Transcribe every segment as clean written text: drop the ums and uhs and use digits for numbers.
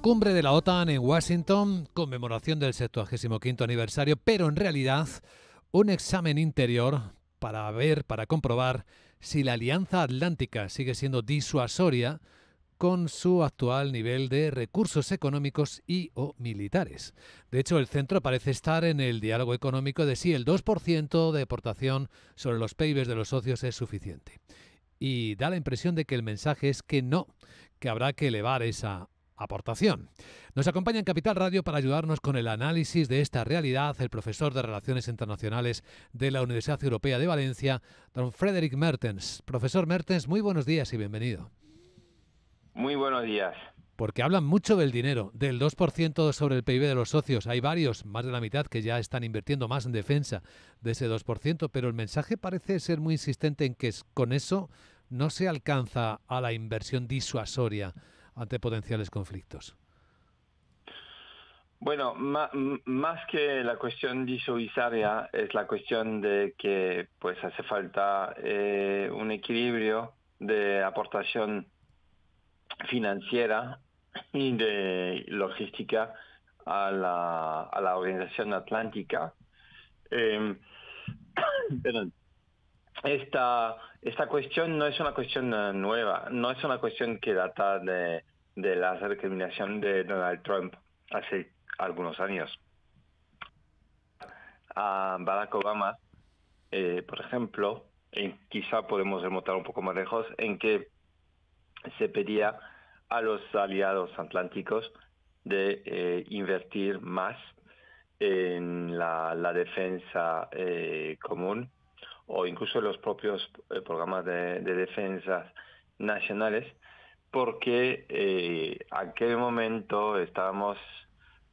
Cumbre de la OTAN en Washington, conmemoración del 75º aniversario, pero en realidad un examen interior para comprobar si la Alianza Atlántica sigue siendo disuasoria con su actual nivel de recursos económicos y o militares. De hecho, el centro parece estar en el diálogo económico de si el 2% de aportación sobre los PIBs de los socios es suficiente. Y da la impresión de que el mensaje es que no, que habrá que elevar esa aportación. Nos acompaña en Capital Radio para ayudarnos con el análisis de esta realidad el profesor de Relaciones Internacionales de la Universidad Europea de Valencia, don Frederick Mertens. Profesor Mertens, muy buenos días y bienvenido. Muy buenos días. Porque hablan mucho del dinero, del 2% sobre el PIB de los socios. Hay varios, más de la mitad, que ya están invirtiendo más en defensa de ese 2%, pero el mensaje parece ser muy insistente en que con eso no se alcanza a la inversión disuasoria ante potenciales conflictos. Bueno, más que la cuestión disuasoria es la cuestión de que pues hace falta un equilibrio de aportación financiera y de logística a la Organización Atlántica. Perdón. Esta cuestión no es una cuestión nueva, no es una cuestión que data de la recriminación de Donald Trump hace algunos años. A Barack Obama, por ejemplo, quizá podemos remontar un poco más lejos, en que se pedía a los aliados atlánticos de invertir más en la defensa común, o incluso los propios programas de defensa nacionales, porque aquel momento estábamos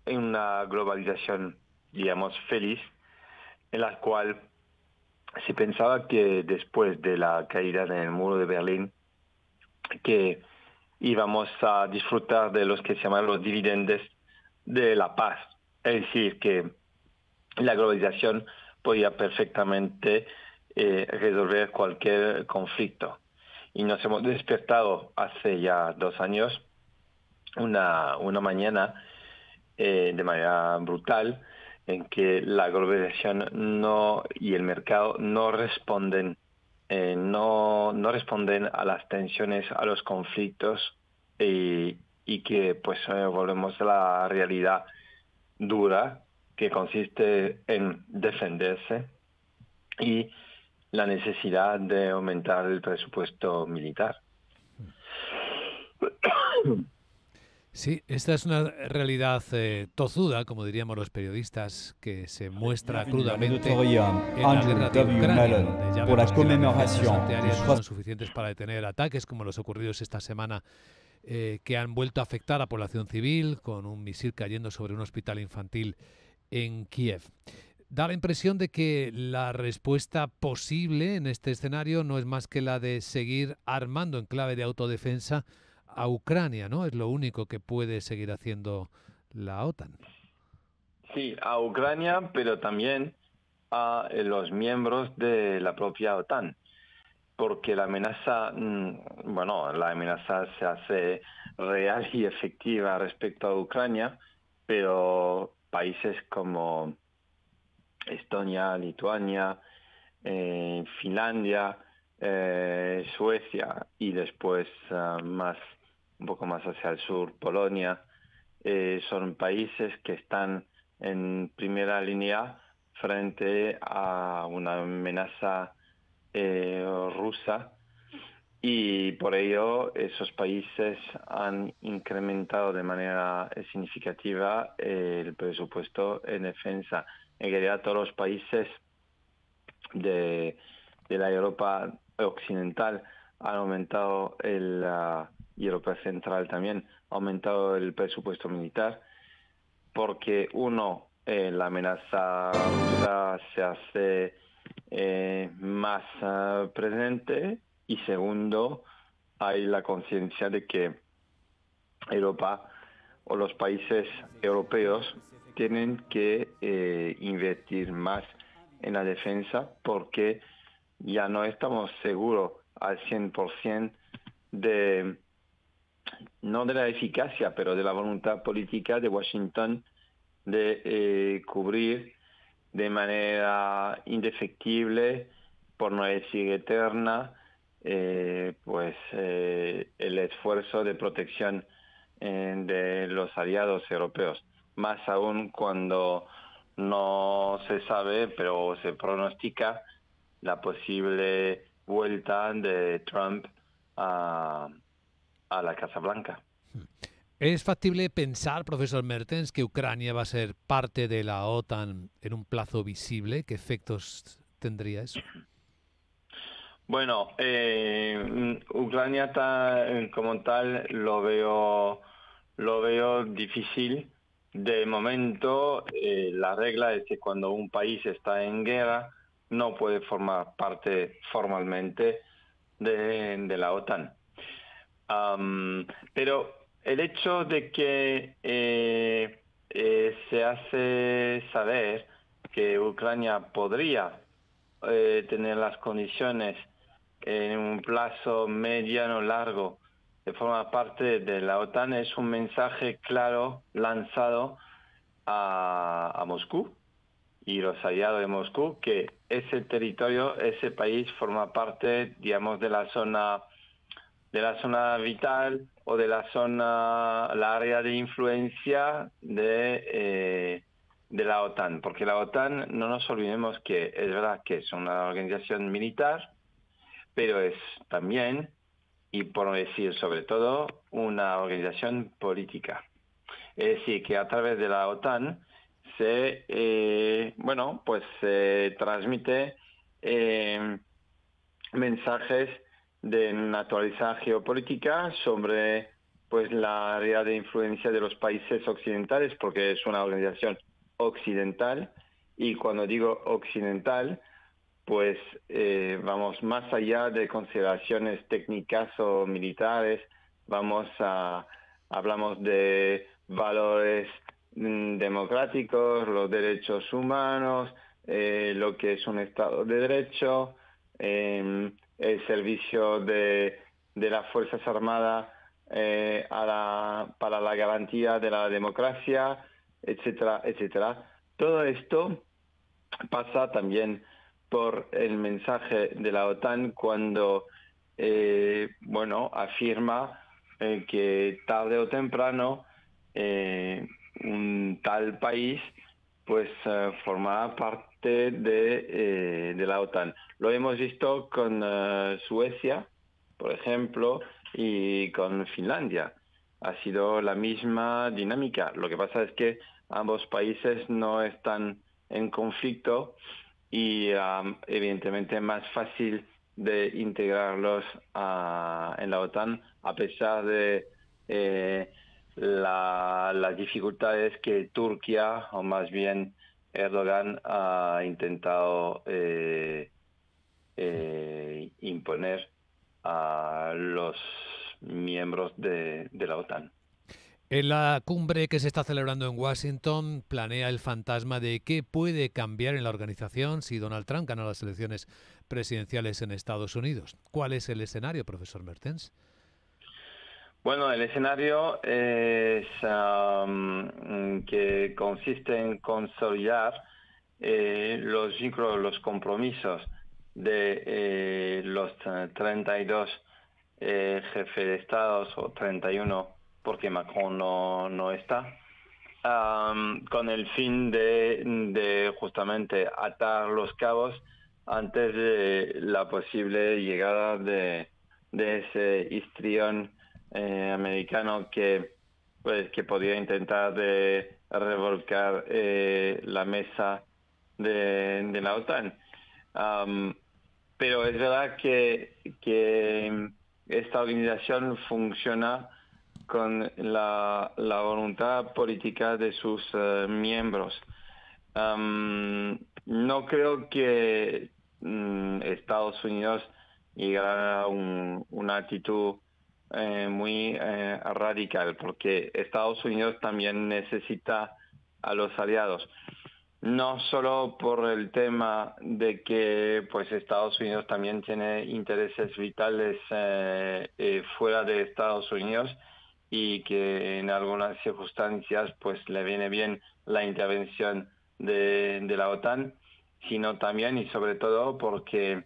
en una globalización, digamos, feliz, en la cual se pensaba que después de la caída del muro de Berlín, que íbamos a disfrutar de los que se llaman los dividendos de la paz. Es decir, que la globalización podía perfectamente resolver cualquier conflicto. Y nos hemos despertado hace ya 2 años, una mañana, de manera brutal, en que la globalización y el mercado no responden a las tensiones, a los conflictos, y que pues volvemos a la realidad dura, que consiste en defenderse y la necesidad de aumentar el presupuesto militar. Sí, esta es una realidad tozuda, como diríamos los periodistas, que se muestra crudamente en la guerra de Ucrania, donde ya vemos que las defensas antiaéreas no son suficientes para detener ataques como los ocurridos esta semana, que han vuelto a afectar a población civil, con un misil cayendo sobre un hospital infantil en Kiev. Da la impresión de que la respuesta posible en este escenario no es más que la de seguir armando en clave de autodefensa a Ucrania, ¿no? Es lo único que puede seguir haciendo la OTAN. Sí, a Ucrania, pero también a los miembros de la propia OTAN, porque la amenaza se hace real y efectiva respecto a Ucrania, pero países como Estonia, Lituania, Finlandia, Suecia y después un poco más hacia el sur, Polonia, son países que están en primera línea frente a una amenaza rusa, y por ello esos países han incrementado de manera significativa el presupuesto en defensa. En realidad todos los países de la Europa occidental han aumentado y Europa central también ha aumentado el presupuesto militar, porque la amenaza rusa se hace más presente, y segundo, hay la conciencia de que Europa o los países europeos tienen que invertir más en la defensa, porque ya no estamos seguros al 100% de no de la eficacia, pero de la voluntad política de Washington de cubrir de manera indefectible, por no decir eterna, el esfuerzo de protección de los aliados europeos, más aún cuando no se sabe, pero se pronostica la posible vuelta de Trump a, a la Casa Blanca. ¿Es factible pensar, profesor Mertens, que Ucrania va a ser parte de la OTAN en un plazo visible? ¿Qué efectos tendría eso? Bueno, Ucrania como tal lo veo difícil. De momento, la regla es que cuando un país está en guerra no puede formar parte formalmente de la OTAN. Pero el hecho de que se hace saber que Ucrania podría tener las condiciones en un plazo mediano largo de formar parte de la OTAN es un mensaje claro lanzado a Moscú y los aliados de Moscú que ese territorio, ese país forma parte, digamos, de la zona vital o de la área de influencia de la OTAN, porque la OTAN, no nos olvidemos que es verdad que es una organización militar, pero es también, y por no decir sobre todo, una organización política. Es decir, que a través de la OTAN se transmite mensajes de naturaleza geopolítica sobre pues la área de influencia de los países occidentales, porque es una organización occidental, y cuando digo occidental, pues vamos más allá de consideraciones técnicas o militares, hablamos de valores democráticos, los derechos humanos, lo que es un Estado de Derecho, el servicio de las Fuerzas Armadas para la garantía de la democracia, etcétera, etcétera. Todo esto pasa también por el mensaje de la OTAN cuando, afirma que tarde o temprano un tal país pues formará parte de la OTAN. Lo hemos visto con Suecia, por ejemplo, y con Finlandia. Ha sido la misma dinámica. Lo que pasa es que ambos países no están en conflicto y evidentemente más fácil de integrarlos en la OTAN a pesar de las dificultades que Turquía o más bien Erdogan ha intentado imponer a los miembros de la OTAN. En la cumbre que se está celebrando en Washington planea el fantasma de qué puede cambiar en la organización si Donald Trump gana las elecciones presidenciales en Estados Unidos. ¿Cuál es el escenario, profesor Mertens? Bueno, el escenario es que consiste en consolidar los vínculos, los compromisos de los 32 jefes de Estados o 31 porque Macron no está, con el fin de justamente atar los cabos antes de la posible llegada de ese histrión americano que podría intentar de revolcar la mesa de la OTAN. Um, pero es verdad que esta organización funciona con la voluntad política de sus miembros. No creo que Estados Unidos llegara a una actitud muy radical, porque Estados Unidos también necesita a los aliados. No solo por el tema de que pues Estados Unidos también tiene intereses vitales fuera de Estados Unidos, y que en algunas circunstancias pues le viene bien la intervención de la OTAN, sino también y sobre todo porque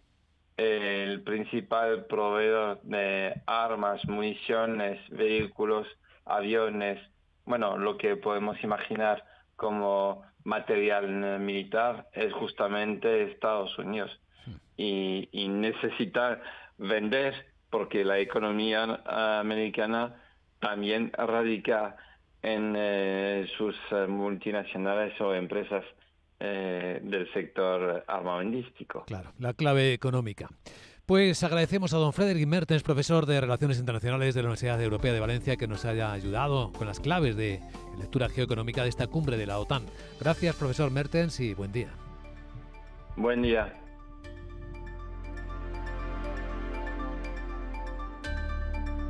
el principal proveedor de armas, municiones, vehículos, aviones, bueno, lo que podemos imaginar como material militar es justamente Estados Unidos. Y necesita vender porque la economía americana también radica en sus multinacionales o empresas del sector armamentístico. Claro, la clave económica. Pues agradecemos a don Frederic Mertens, profesor de Relaciones Internacionales de la Universidad Europea de Valencia, que nos haya ayudado con las claves de lectura geoeconómica de esta cumbre de la OTAN. Gracias, profesor Mertens, y buen día. Buen día.